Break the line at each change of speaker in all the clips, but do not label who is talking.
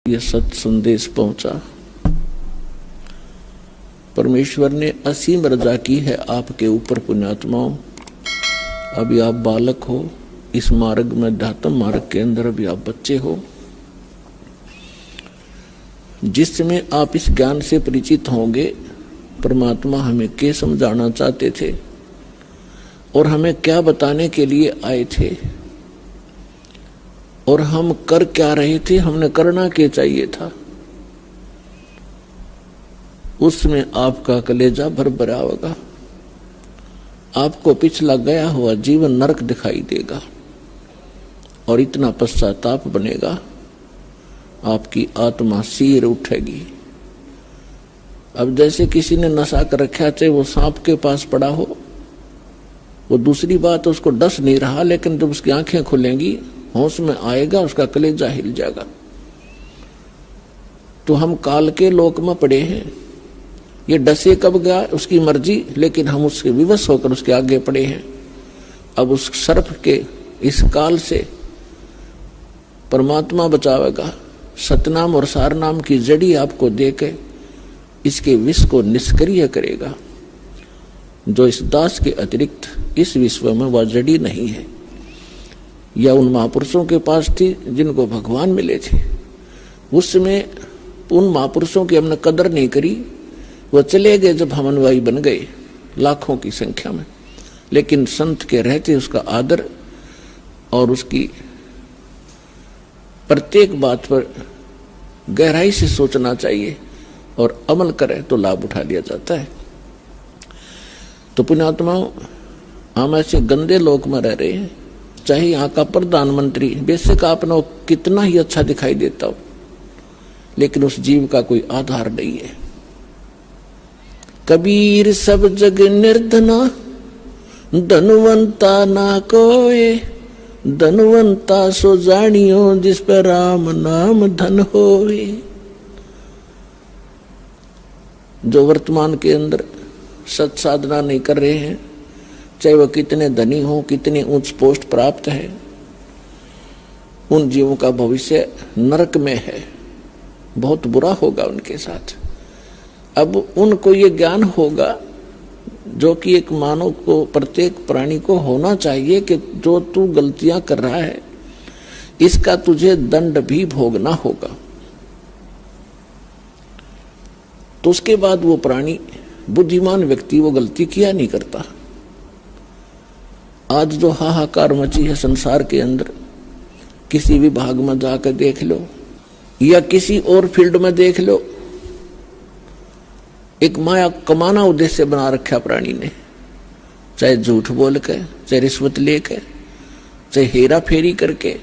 ये सत संदेश पहुंचा। परमेश्वर ने असीम रजा की है आपके ऊपर पुण्यात्माओं। अभी आप बालक हो, इस मार्ग में अध्यात्म मार्ग के अंदर अभी आप बच्चे हो। जिस समय आप इस ज्ञान से परिचित होंगे, परमात्मा हमें क्या समझाना चाहते थे और हमें क्या बताने के लिए आए थे और हम कर क्या रहे थे, हमने करना क्या चाहिए था, उसमें आपका कलेजा भरभरा होगा। आपको पिछला गया हुआ जीवन नरक दिखाई देगा और इतना पश्चाताप बनेगा, आपकी आत्मा सिर उठेगी। अब जैसे किसी ने नशा कर रखा, चाहे वो सांप के पास पड़ा हो, वो दूसरी बात उसको डस नहीं रहा, लेकिन जब उसकी आंखें खुलेंगी, होश में आएगा, उसका कलेजा हिल जाएगा। तो हम काल के लोक में पड़े हैं। ये डसे कब गया उसकी मर्जी, लेकिन हम उसके विवश होकर उसके आगे पड़े हैं। अब उस सर्प के इस काल से परमात्मा बचावेगा। सतनाम और सारनाम की जड़ी आपको देके इसके विष को निष्क्रिय करेगा। जो इस दास के अतिरिक्त इस विश्व में वह जड़ी नहीं है, या उन महापुरुषों के पास थी जिनको भगवान मिले थे। उस समय उन महापुरुषों की हमने कदर नहीं करी। वो चले गए जब हम अनुयायी बन गए लाखों की संख्या में, लेकिन संत के रहते उसका आदर और उसकी प्रत्येक बात पर गहराई से सोचना चाहिए और अमल करें तो लाभ उठा लिया जाता है। तो पुण्यात्माओं, हम ऐसे गंदे लोक में रह रहे हैं। चाहे यहाँ का प्रधानमंत्री बेशक आपने कितना ही अच्छा दिखाई देता हो, लेकिन उस जीव का कोई आधार नहीं है। कबीर सब जग निर्धना, धनवंता ना कोय, धनवंता सो जानियो जिस पर राम नाम धन होवे। जो वर्तमान के अंदर सत साधना नहीं कर रहे हैं, चाहे वह कितने धनी हो, कितने उच्च पोस्ट प्राप्त है, उन जीवों का भविष्य नरक में है। बहुत बुरा होगा उनके साथ। अब उनको ये ज्ञान होगा जो कि एक मानव को, प्रत्येक प्राणी को होना चाहिए कि जो तू गलतियां कर रहा है इसका तुझे दंड भी भोगना होगा। तो उसके बाद वो प्राणी, बुद्धिमान व्यक्ति, वो गलती किया नहीं करता। आज जो हाहाकार मची है संसार के अंदर, किसी विभाग में जाकर देख लो या किसी और फील्ड में देख लो, एक माया कमाना उद्देश्य बना रखा प्राणी ने। चाहे झूठ बोल के, चाहे रिश्वत लेके, चाहे हेरा फेरी करके।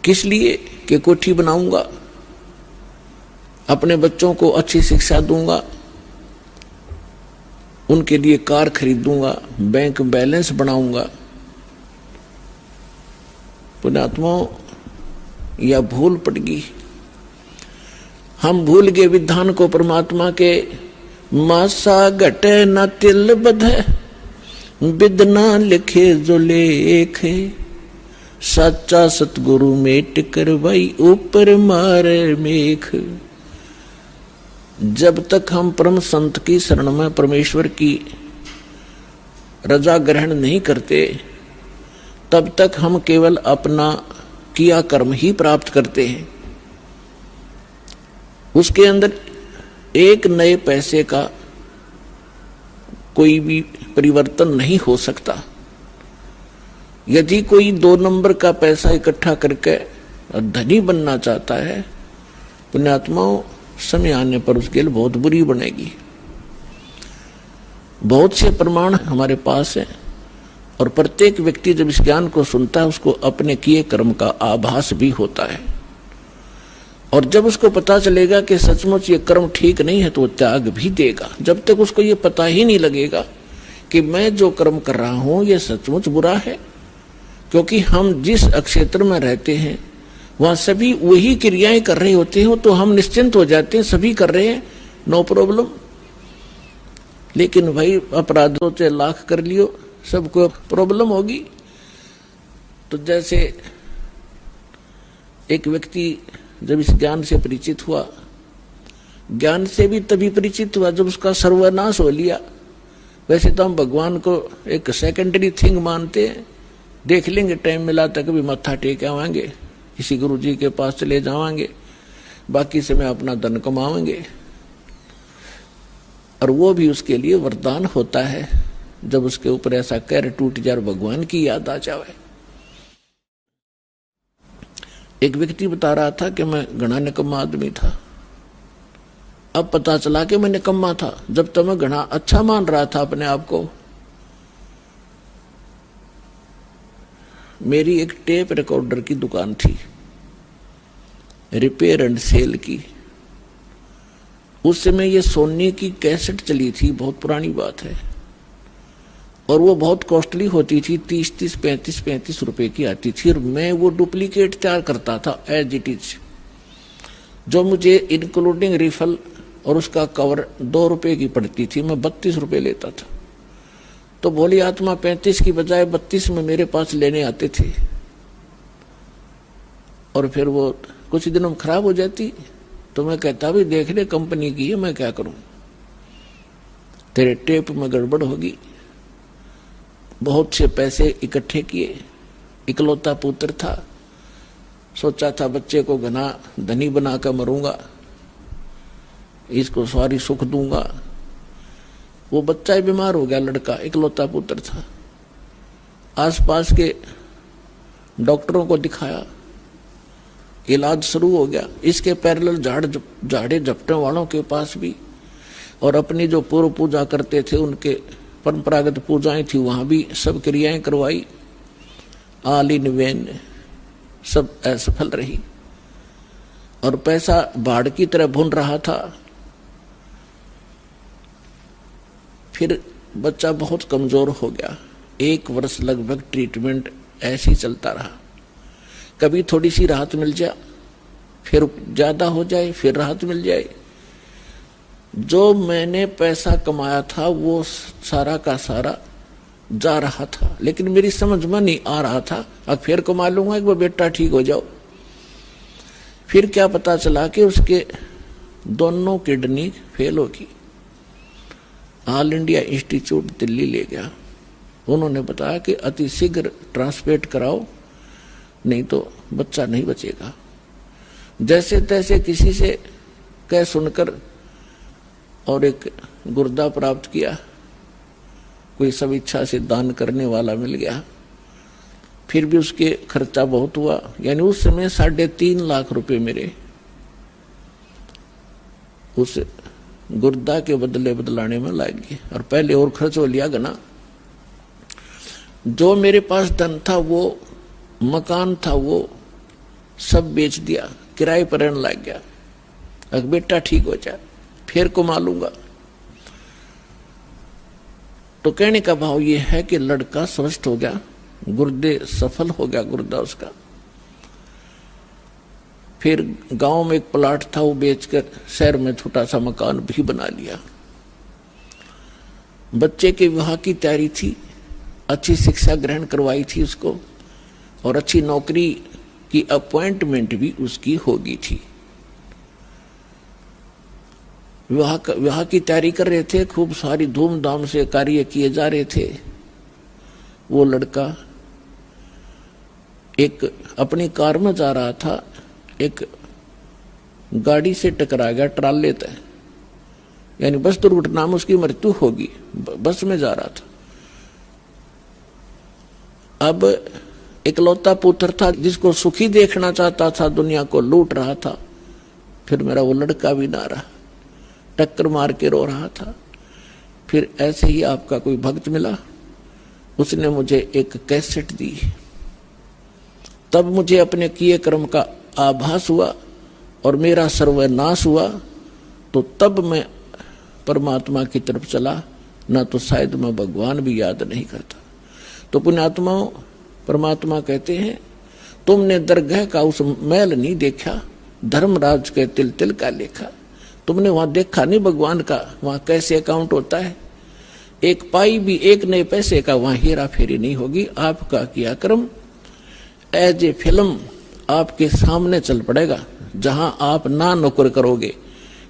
किस लिए? कि कोठी बनाऊंगा, अपने बच्चों को अच्छी शिक्षा दूंगा, उनके लिए कार खरीदूंगा, बैंक बैलेंस बनाऊंगा। पुण्यात्माओं, यह भूल पड़ गई। हम भूल गए विधान को परमात्मा के। मासा घटे न तिल बधे, बिदना लिखे जो लेख, सच्चा सतगुरु मेट करवाई ऊपर मारे मेख। जब तक हम परम संत की शरण में परमेश्वर की रजा ग्रहण नहीं करते, तब तक हम केवल अपना किया कर्म ही प्राप्त करते हैं। उसके अंदर एक नए पैसे का कोई भी परिवर्तन नहीं हो सकता। यदि कोई 2 नंबर का पैसा इकट्ठा करके धनी बनना चाहता है, पुण्यात्माओं, समय आने पर उसके लिए बहुत बुरी बनेगी। बहुत से प्रमाण हमारे पास है और प्रत्येक व्यक्ति जब इस ज्ञान को सुनता है, उसको अपने किए कर्म का आभास भी होता है। और जब उसको पता चलेगा कि सचमुच ये कर्म ठीक नहीं है, तो वो त्याग भी देगा। जब तक उसको ये पता ही नहीं लगेगा कि मैं जो कर्म कर रहा हूं ये सचमुच बुरा है, क्योंकि हम जिस क्षेत्र में रहते हैं वहां सभी वही क्रियाएं कर रहे होते हैं, तो हम निश्चिंत हो जाते हैं, सभी कर रहे हैं, नो प्रॉब्लम। लेकिन भाई अपराधों से लाख कर लियो, सबको प्रॉब्लम होगी। तो जैसे एक व्यक्ति जब इस ज्ञान से परिचित हुआ। ज्ञान से भी तभी परिचित हुआ जब उसका सर्वनाश हो लिया। वैसे तो हम भगवान को एक सेकेंडरी थिंग मानते हैं, देख लेंगे टाइम मिला तो कभी मत्था टेक आवांगे, किसी गुरु जी के पास चले जावांगे, बाकी समय अपना धन कमाएंगे। और वो भी उसके लिए वरदान होता है जब उसके ऊपर ऐसा कहर टूट जाए और भगवान की याद आ जाए। एक व्यक्ति बता रहा था कि मैं घना निकम्मा आदमी था। अब पता चला कि मैं निकम्मा था, जब तक मैं घना अच्छा मान रहा था अपने आप को। मेरी एक टेप रिकॉर्डर की दुकान थी, रिपेयर एंड सेल की। उस समय ये सोनी की कैसेट चली थी, बहुत पुरानी बात है, और वो बहुत कॉस्टली होती थी, 30-30, 35-35 रुपए की आती थी। और मैं वो डुप्लीकेट तैयार करता था एज इट इज, जो मुझे इंक्लूडिंग रिफल और उसका कवर 2 रुपए की पड़ती थी, मैं 32 रुपए लेता था। तो भोली आत्मा 35 की बजाय 32 में मेरे पास लेने आते थे, और फिर वो कुछ दिनों में खराब हो जाती। तो मैं कहता भी देख ले कंपनी की है, मैं क्या करूं, तेरे टेप में गड़बड़ होगी। बहुत से पैसे इकट्ठे किए, इकलौता पुत्र था, सोचा था बच्चे को घना धनी बनाकर मरूंगा, इसको सारी सुख दूंगा। वो बच्चा ही बीमार हो गया, लड़का इकलौता पुत्र था। आसपास के डॉक्टरों को दिखाया, इलाज शुरू हो गया। इसके पैरेलल झाड़े झपटने वालों के पास भी, और अपनी जो पूर्व पूजा करते थे उनके परंपरागत पूजाएं थी, वहां भी सब क्रियाएं करवाई। ऑल इन वेन, सब असफल रही, और पैसा बाढ़ की तरह भुन रहा था। फिर बच्चा बहुत कमजोर हो गया। 1 वर्ष लगभग ट्रीटमेंट ऐसे ही चलता रहा। कभी थोड़ी सी राहत मिल जाए, फिर ज्यादा हो जाए, फिर राहत मिल जाए। जो मैंने पैसा कमाया था वो सारा का सारा जा रहा था, लेकिन मेरी समझ में नहीं आ रहा था। अब फिर कमा लूंगा एक बार, बेटा ठीक हो जाओ। फिर क्या पता चला कि उसके दोनों किडनी फेल होगी। ऑल इंडिया इंस्टीट्यूट दिल्ली ले गया। उन्होंने बताया कि अति शीघ्र ट्रांसप्लांट कराओ, नहीं तो बच्चा नहीं बचेगा। जैसे तैसे किसी से कह सुनकर और एक गुर्दा प्राप्त किया, कोई सब इच्छा से दान करने वाला मिल गया। फिर भी उसके खर्चा बहुत हुआ, यानी उस समय 3.5 लाख रुपए मेरे उस गुर्दा के बदले बदलाने में लग गए, और पहले और खर्च हो लिया गना। जो मेरे पास धन था, वो मकान था, वो सब बेच दिया, किराए पर रहने लग गया। अब बेटा ठीक हो जाए, फिर कमा लूंगा। तो कहने का भाव ये है कि लड़का स्वस्थ हो गया, गुर्दे सफल हो गया गुर्दा उसका। फिर गांव में एक प्लाट था, वो बेचकर शहर में छोटा सा मकान भी बना लिया। बच्चे के विवाह की तैयारी थी, अच्छी शिक्षा ग्रहण करवाई थी उसको, और अच्छी नौकरी की अपॉइंटमेंट भी उसकी होगी थी। विवाह की तैयारी कर रहे थे, खूब सारी धूमधाम से कार्य किए जा रहे थे। वो लड़का एक अपनी कार में जा रहा था, एक गाड़ी से टकरा गया, ट्राले तय, यानी बस दुर्घटना में उसकी मृत्यु होगी। बस में जा रहा था। अब इकलौता पुत्र था, जिसको सुखी देखना चाहता था, दुनिया को लूट रहा था। फिर मेरा वो लड़का भी ना रहा, टक्कर मार के रो रहा था। फिर ऐसे ही आपका कोई भक्त मिला, उसने मुझे एक कैसेट दी। तब मुझे अपने किए कर्म का आभास हुआ और मेरा सर्वनाश हुआ। तो तब मैं परमात्मा की तरफ चला, ना तो शायद मैं भगवान भी याद नहीं करता। तो पुण्यात्माओं, परमात्मा कहते हैं, तुमने दरगाह का उस मैल नहीं देखा, धर्मराज के तिल तिल का लेखा। तुमने वहां देखा नहीं भगवान का, वहां कैसे अकाउंट होता है। एक पाई भी एक नए पैसे का वहां हेरा फेरी नहीं होगी। आपका किया कर्म एज ए फिल्म आपके सामने चल पड़ेगा। जहां आप ना नौकर करोगे,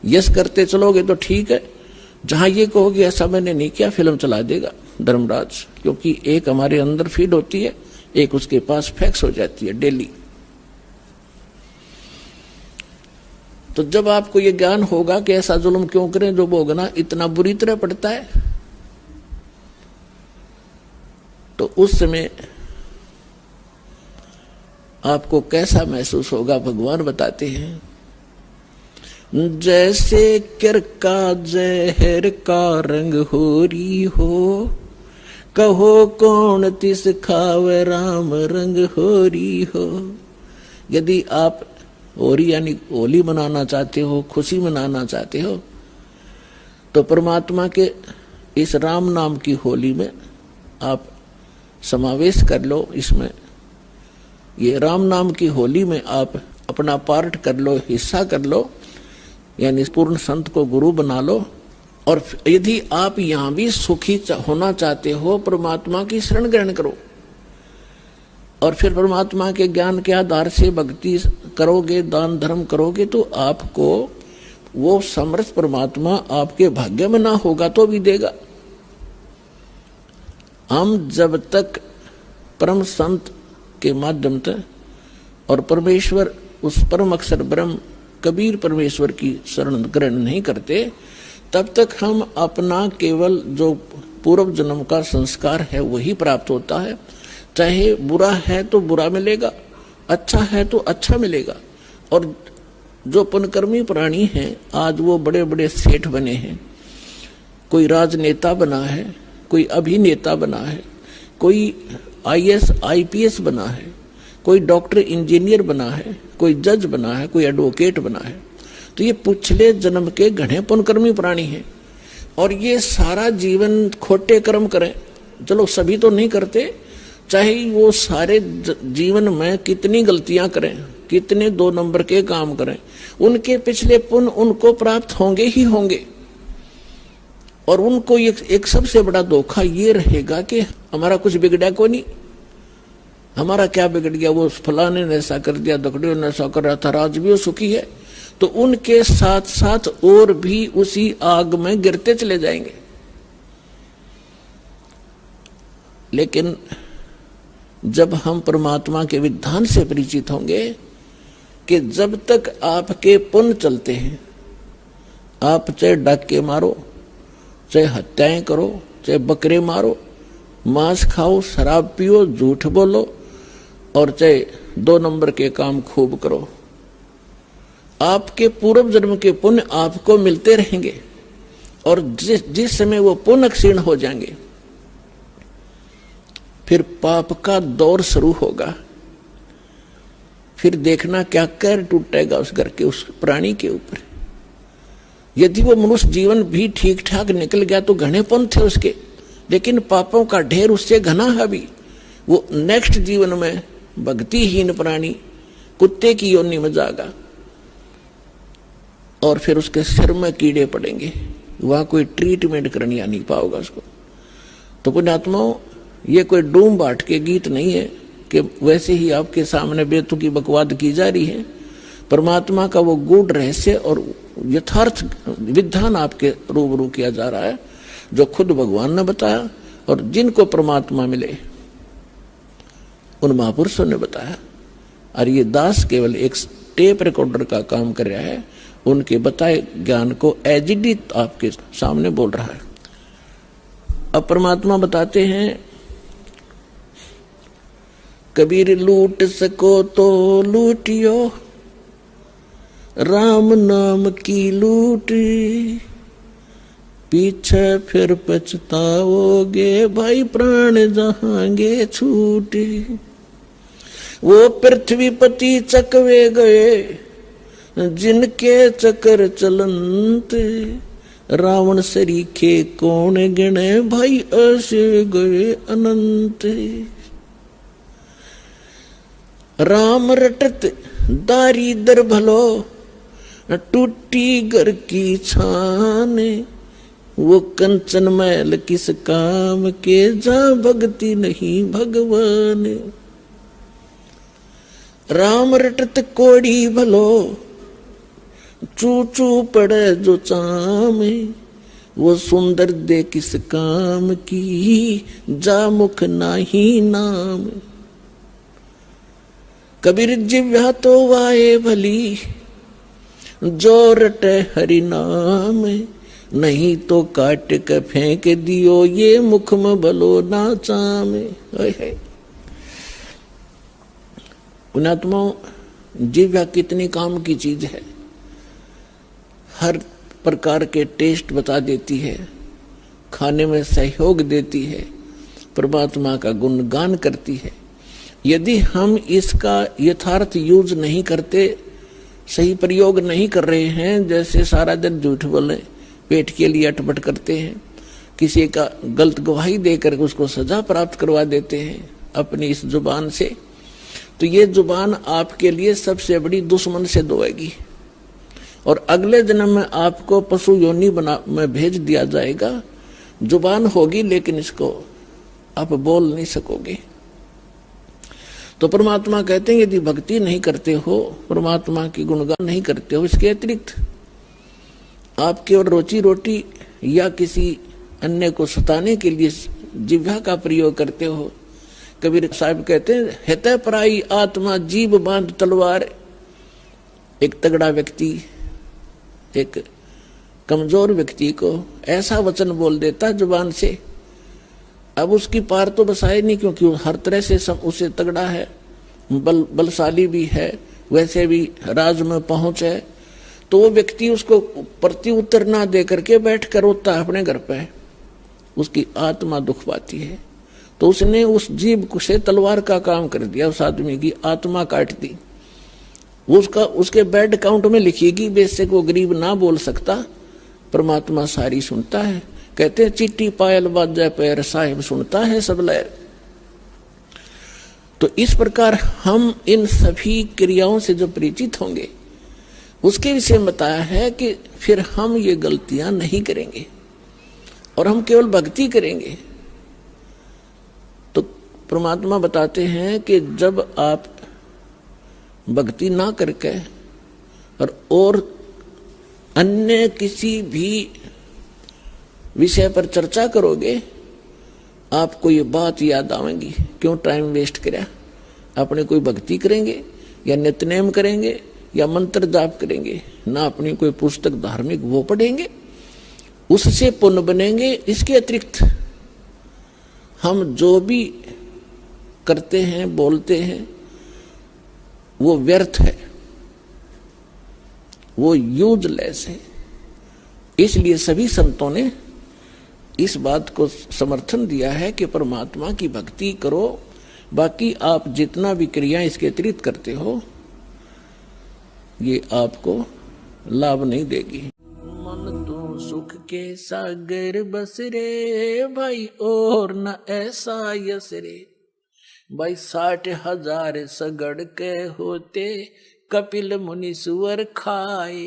यस करते चलोगे तो ठीक है, जहां ये कहोगे ऐसा मैंने नहीं किया, फिल्म चला देगा धर्मराज। क्योंकि एक हमारे अंदर फीड होती है, एक उसके पास फैक्स हो जाती है डेली। तो जब आपको ये ज्ञान होगा कि ऐसा जुल्म क्यों करें जो भोगना इतना बुरी तरह पड़ता है, तो उस समय आपको कैसा महसूस होगा भगवान बताते हैं। जैसे किर का जहर का रंग होरी हो, कहो कौन तिस खावे राम रंग होरी हो। यदि आप होली यानी होली मनाना चाहते हो, खुशी मनाना चाहते हो, तो परमात्मा के इस राम नाम की होली में आप समावेश कर लो। इसमें ये राम नाम की होली में आप अपना पार्ट कर लो, हिस्सा कर लो, यानी पूर्ण संत को गुरु बना लो। और यदि आप यहां भी सुखी होना चाहते हो, परमात्मा की शरण ग्रहण करो और फिर परमात्मा के ज्ञान के आधार से भक्ति करोगे, दान धर्म करोगे, तो आपको वो समर्थ परमात्मा आपके भाग्य में ना होगा तो भी देगा। हम जब तक परम संत के माध्यम से और परमेश्वर उस परम अक्षर ब्रह्म कबीर परमेश्वर की शरण ग्रहण नहीं करते, तब तक हम अपना केवल जो पूर्व जन्म का संस्कार है वही प्राप्त होता है। चाहे बुरा है तो बुरा मिलेगा, अच्छा है तो अच्छा मिलेगा। और जो पुण्यकर्मी प्राणी हैं, आज वो बड़े बड़े सेठ बने हैं, कोई राजनेता बना है, कोई अभिनेता बना है, कोई IAS IPS बना है, कोई डॉक्टर इंजीनियर बना है, कोई जज बना है, कोई एडवोकेट बना है। तो ये पिछले जन्म के घने पुण्यकर्मी प्राणी हैं। और ये सारा जीवन खोटे कर्म करें, चलो सभी तो नहीं करते, चाहे वो सारे जीवन में कितनी गलतियां करें, कितने 2 नंबर के काम करें, उनके पिछले पुण्य उनको प्राप्त होंगे ही होंगे। और उनको एक सबसे बड़ा धोखा ये रहेगा कि हमारा कुछ बिगड़ा को नहीं, हमारा क्या बिगड़ गया, वो फलाने ने ऐसा कर दिया, दकड़ियों ने ऐसा कर रहा था, आज भी वो सुखी है। तो उनके साथ साथ और भी उसी आग में गिरते चले जाएंगे। लेकिन जब हम परमात्मा के विधान से परिचित होंगे कि जब तक आपके पुण्य चलते हैं, आप चाहे डाके मारो, चाहे हत्याएं करो, चाहे बकरे मारो, मांस खाओ, शराब पियो, झूठ बोलो, और चाहे 2 नंबर के काम खूब करो, आपके पूर्व जन्म के पुण्य आपको मिलते रहेंगे। और जिस समय वो पुण्य क्षीण हो जाएंगे, फिर पाप का दौर शुरू होगा। फिर देखना क्या कहर टूटेगा उस घर के, उस प्राणी के ऊपर। यदि वो मनुष्य जीवन भी ठीक ठाक निकल गया तो घने पुण्य थे उसके, लेकिन पापों का ढेर उससे घना है भी। वो नेक्स्ट जीवन में भक्तिहीन प्राणी कुत्ते की योनि में जाएगा और फिर उसके सिर में कीड़े पड़ेंगे, वहां कोई ट्रीटमेंट करनी आ नहीं पाओगा उसको। तो पुण्यात्माओं, ये कोई डूम बाट के गीत नहीं है कि वैसे ही आपके सामने बेतुकी बकवाद की जा रही है। परमात्मा का वो गूढ़ रहस्य और यथार्थ विधान आपके रूबरू किया जा रहा है, जो खुद भगवान ने बताया और जिनको परमात्मा मिले उन महापुरुषों ने बताया। और ये दास केवल एक टेप रिकॉर्डर का काम कर रहा है, उनके बताए ज्ञान को एज इट इज आपके सामने बोल रहा है। अब परमात्मा बताते हैं, कबीर लूट सको तो लूटियो, राम नाम की लूट, पीछे फिर पछताओगे, भाई प्राण जहांगे छूट। वो पृथ्वीपति चकवे गए, जिनके चक्कर चलंत, रावण सरीखे कौन गिने, भाई ऐसे गए अनंत। राम रटत दारिदर भलो, टूटी घर की छान, वो कंचन मैल किस काम के, जहाँ भक्ति नहीं भगवान। राम रटत कोड़ी भलो, चू चू पड़े जो चामे, वो सुंदर दे किस काम की, जा मुख नाही नाम। कबीर जिव्या तो वाए भली, जो रटे हरि नाम, नहीं तो काट के फेंक दियो, ये मुख में भलो ना चामे। पुण्यात्माओं, जिह्वा कितनी काम की चीज है। हर प्रकार के टेस्ट बता देती है, खाने में सहयोग देती है, परमात्मा का गुणगान करती है। यदि हम इसका यथार्थ यूज नहीं करते, सही प्रयोग नहीं कर रहे हैं, जैसे सारा दिन झूठ बोले, पेट के लिए अटपट करते हैं, किसी का गलत गवाही देकर उसको सजा प्राप्त करवा देते हैं अपनी इस जुबान से, तो ये जुबान आपके लिए सबसे बड़ी दुश्मन से होएगी। और अगले जन्म में आपको पशु योनि में भेज दिया जाएगा। जुबान होगी लेकिन इसको आप बोल नहीं सकोगे। तो परमात्मा कहते हैं यदि भक्ति नहीं करते हो, परमात्मा की गुणगान नहीं करते हो, इसके अतिरिक्त आप केवल रोजी रोटी या किसी अन्य को सताने के लिए जिह्वा का प्रयोग करते हो। कबीर साहब कहते हैं हितै पराई आत्मा जीभ बांध तलवार। एक तगड़ा व्यक्ति एक कमजोर व्यक्ति को ऐसा वचन बोल देता जुबान से, अब उसकी पार तो बसाए नहीं, क्योंकि वो हर तरह से उसे तगड़ा है, बलशाली भी है, वैसे भी राज में पहुंच है, तो वो व्यक्ति उसको प्रति उत्तर ना दे करके बैठ कर रोता है अपने घर पे, उसकी आत्मा दुख पाती है। तो उसने उस जीभ से तलवार का काम कर दिया, उस आदमी की आत्मा काट दी। उसका उसके बैड काउंट में लिखिएगी, बेशक वो गरीब ना बोल सकता, परमात्मा सारी सुनता है। कहते हैं चिट्टी पायल बाजा पैर, साहिब सुनता है सब लहर। तो इस प्रकार हम इन सभी क्रियाओं से जो परिचित होंगे, उसके विषय में बताया है कि फिर हम ये गलतियां नहीं करेंगे और हम केवल भक्ति करेंगे। तो परमात्मा बताते हैं कि जब आप भक्ति ना करके और अन्य किसी भी विषय पर चर्चा करोगे, आपको ये बात याद आवेगी, क्यों टाइम वेस्ट करा। अपने कोई भक्ति करेंगे या नित्यनेम करेंगे या मंत्र जाप करेंगे, ना अपनी कोई पुस्तक धार्मिक वो पढ़ेंगे, उससे पुण्य बनेंगे। इसके अतिरिक्त हम जो भी करते हैं बोलते हैं वो व्यर्थ है, वो यूजलेस है। इसलिए सभी संतों ने इस बात को समर्थन दिया है कि परमात्मा की भक्ति करो, बाकी आप जितना भी क्रिया इसके अतिरिक्त करते हो ये आपको लाभ नहीं देगी। मन तो सुख के सागर बस रे भाई, और न ऐसा यस रे भाई। 60,000 सगड़ के होते, कपिल मुनीश्वर खाए।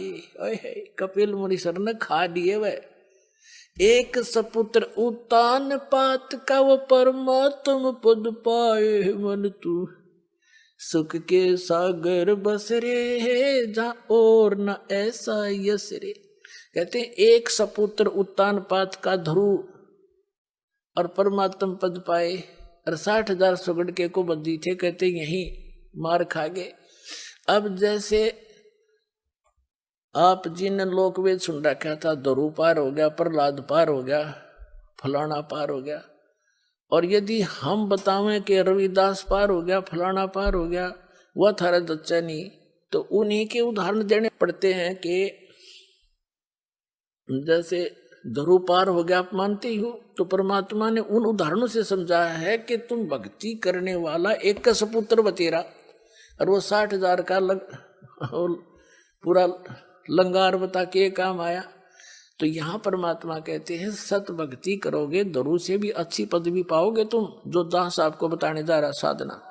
कपिल मुनीश्वर ने खा लिए वह। एक सपुत्र उतान पात का, वो परमात्म पद पाए। मन तू सुख के सागर बस रे, जा और न ऐसा यस रे। कहते हैं एक सपुत्र उत्तान पात का ध्रुव और परमात्म पद पाए, और 60,000 सुगड़ के को बंदी थे। कहते यही मार खा गए। अब जैसे आप जिन लोकवेद सुन रखा था, ध्रुव पार हो गया, प्रहलाद पार हो गया, फलाना पार हो गया, और यदि हम बतावें कि रविदास पार हो गया, फलाना पार हो गया, वह थारा दच्चा नहीं, तो उन्हीं के उदाहरण देने पड़ते हैं कि जैसे ध्रुव पार हो गया, आप मानते हो, तो परमात्मा ने उन उदाहरणों से समझाया है कि तुम भक्ति करने वाला एक का सपुत्र बतेरा, और वो 60,000 का पूरा लंगार बता के काम आया। तो यहाँ परमात्मा कहते हैं सत भक्ति करोगे, ध्रुव से भी अच्छी पदवी पाओगे तुम, जो दास आपको बताने जा रहा साधना।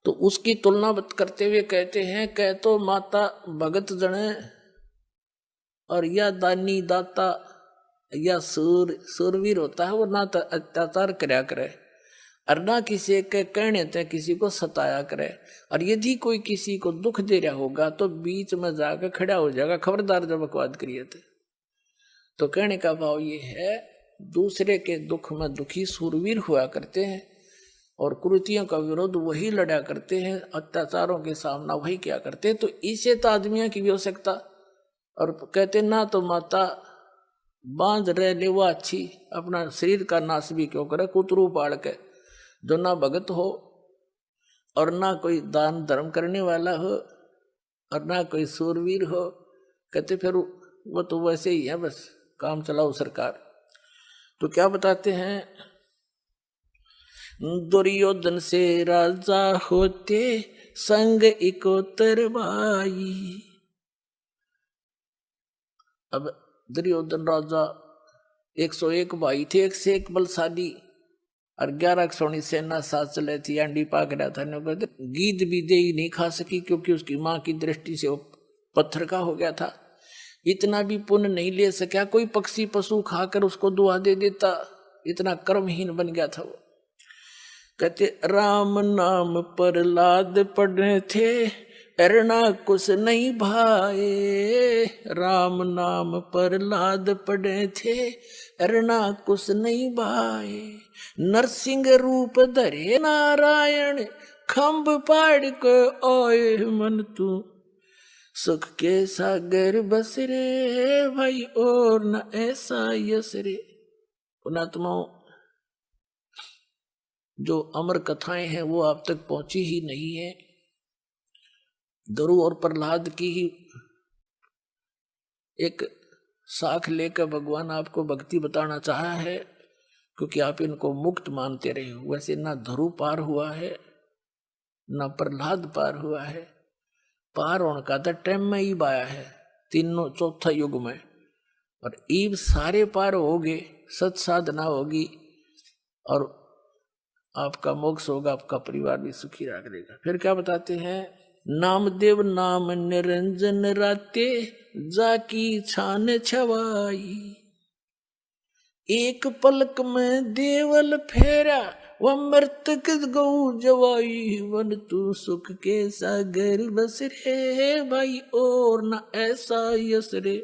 तो उसकी तुलना करते हुए कहते हैं, कह तो माता भगत जने, और या दानी दाता या सूरवीर होता है, वो ना अत्याचार करया करे, और ना किसी के कहने तक किसी को सताया करे। और यदि कोई किसी को दुख दे रहा होगा तो बीच में जाकर खड़ा हो जाएगा, खबरदार जब बकवाद करिए थे। तो कहने का भाव ये है, दूसरे के दुख में दुखी सूरवीर हुआ करते हैं और कुरीतियों का विरोध वही लड़ा करते हैं, अत्याचारों के सामना वही क्या करते हैं। तो इसे तो आदमियों की भी हो सकता। और कहते ना तो माता बांध रहे ले वो अच्छी, अपना शरीर का नाश भी क्यों करे, कुतरू पाड़ के, जो ना भगत हो और ना कोई दान धर्म करने वाला हो और ना कोई सूरवीर हो। कहते फिर वो तो वैसे ही है, बस काम चलाओ सरकार। तो क्या बताते हैं, दुर्योधन से राजा होते संग इकोतर भाई। अब दुर्योधन राजा 101 भाई थे, एक से एक बलशाली, और 11 सोनी सेना साथ चले थी। अंडी पाक रहा था, गीद भी दे ही नहीं खा सकी क्योंकि उसकी माँ की दृष्टि से वो पत्थर का हो गया था। इतना भी पुण्य नहीं ले सका, कोई पक्षी पशु खाकर उसको दुआ दे देता, इतना कर्महीन बन गया था वो। कहते राम नाम पर लाद पढ़े थे, अरना कुछ नहीं भाए। राम नाम पर लाद पढ़े थे, अरना कुछ नहीं भाए। नरसिंह रूप धरे नारायण, खम्भ पाड़ को ओए मन तू। सुख के सागर बस रे भाई, और न ऐसा यस रे। पुणात्माओं, जो अमर कथाएं हैं वो आप तक पहुंची ही नहीं है। ध्रुव और प्रहलाद की ही एक साख लेकर भगवान आपको भक्ति बताना चाहा है, क्योंकि आप इनको मुक्त मानते रहे हो। वैसे ना ध्रुव पार हुआ है ना प्रहलाद पार हुआ है। पार होने का तो टाइम में ही आया है, तीनों चौथा युग में। और ईब सारे पार हो गए, सत साधना होगी और आपका मोक्ष होगा, आपका परिवार भी सुखी रहेगा। फिर क्या बताते हैं, नामदेव नाम निरंजन राते, जाकी छान छवाई। एक पलक में देवल फेरा, वह मृतक गौ जवाई। वन तू सुख के सागर बस रे भाई, और न ऐसा यस रे।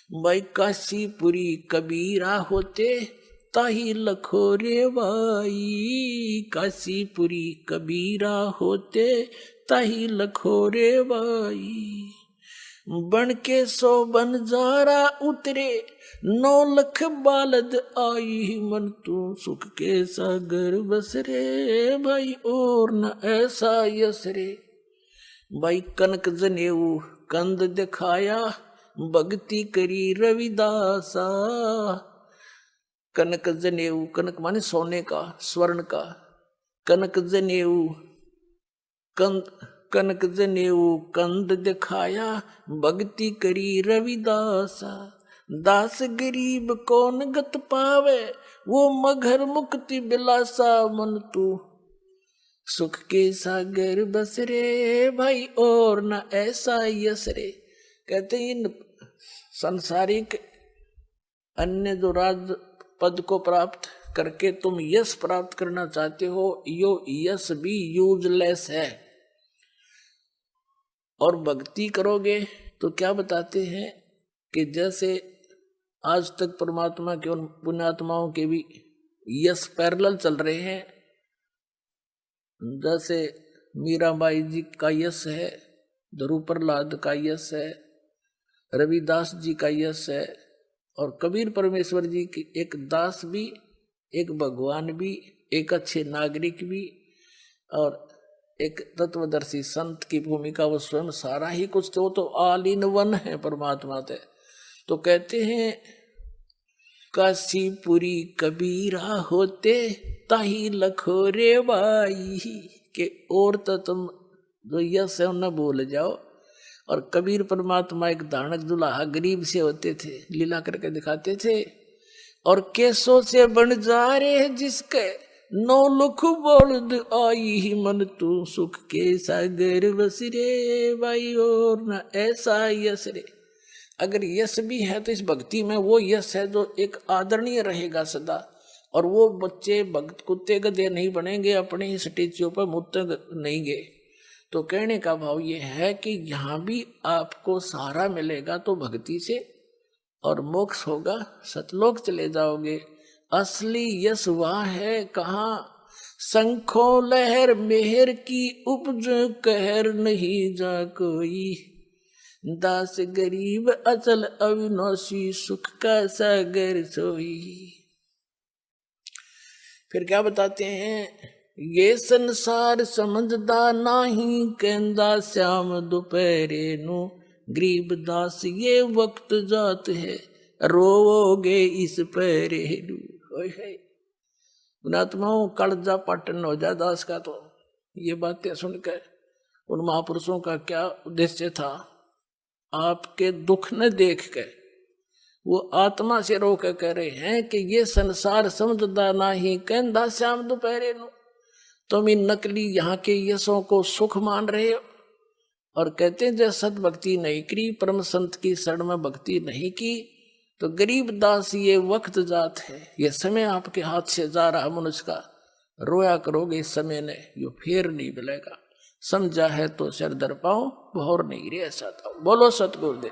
भाई काशीपुरी कबीरा होते, ताही लखोरे भाई। काशीपुरी कबीरा होते, ताही लखोरे भाई। बन के 100 बंजारा उतरे, 9 लख बालद आई। मन तू सुख के सागर बस रे भाई, और न ऐसा यस रे। भाई कनक जनेऊ कंद दिखाया, भक्ति करी रविदासा। कनक जनेऊ, कनक माने सोने का, स्वर्ण का। कनक जनेऊ कनक जनेऊ कंद दिखाया, भक्ति करी रविदासा। दास गरीब कौन गत पावे, वो मगर मुक्ति बिलासा। मन तू सुख के सागर बस रे भाई, और न ऐसा यस रे। कहते हैं इन संसारिक अन्य जो राज पद को प्राप्त करके तुम यश प्राप्त करना चाहते हो, यो यश भी यूजलेस है। और भक्ति करोगे तो क्या बताते हैं कि जैसे आज तक परमात्मा के उन पुण्यात्माओं के भी यश पैरेलल चल रहे हैं। जैसे मीराबाई जी का यश है, ध्रुव प्रहलाद का यश है, रविदास जी का यश है, और कबीर परमेश्वर जी की एक दास भी, एक भगवान भी, एक अच्छे नागरिक भी, और एक तत्वदर्शी संत की भूमिका। वो स्वयं सारा ही कुछ, तो ऑल इन वन है परमात्मा थे। तो कहते हैं काशीपुरी कबीरा होते, ताही लखोरे बाई। के और तो तुम जो यश है न भूल जाओ। और कबीर परमात्मा एक दानक दुल्हा गरीब से होते थे, लीला करके दिखाते थे। और केसों से बन जा रहे जिसके, 9 लख बोलद आई। मन तू सुख के सागर बस रे भाई, और न ऐसा यश रे। अगर यश भी है तो इस भक्ति में वो यश है जो एक आदरणीय रहेगा सदा, और वो बच्चे भक्त कुत्ते गधे नहीं बनेंगे, अपने ही स्टेच्यू पर मुत्ते नहीं गए। तो कहने का भाव ये है कि यहाँ भी आपको सहारा मिलेगा तो भक्ति से, और मोक्ष होगा सतलोक चले जाओगे। असली यश वह है कहाँ, शंखो लहर मेहर की उपज कहर नहीं जा कोई, दास गरीब अचल अविनाशी सुख का सागर सोई। फिर क्या बताते हैं, ये संसार समझदा नाही कहंदा श्याम दोपहरे नु, गरीब दास ये वक्त जात है रोवोगे इस पहरे नु। गुणात्माओं कलजा पाटन हो जा दास का। तो ये बातें सुनकर उन महापुरुषों का क्या उद्देश्य था, आपके दुख न देख कर वो आत्मा से रो कर कह रहे हैं कि ये संसार समझदा नाही कहंदा श्याम दोपहरे नु। तुम इन नकली यहाँ के यशों को सुख मान रहे हो और कहते हैं जब सत भक्ति नहीं करी, परम संत की शरण में भक्ति नहीं की, तो गरीब दास ये वक्त जात है, ये समय आपके हाथ से जा रहा मनुष्य का, रोया करोगे इस समय ने, यो फिर नहीं मिलेगा। समझा है तो सिर दर पाओ, भौर नहीं रे ऐसा था। बोलो सतगुरुदेव।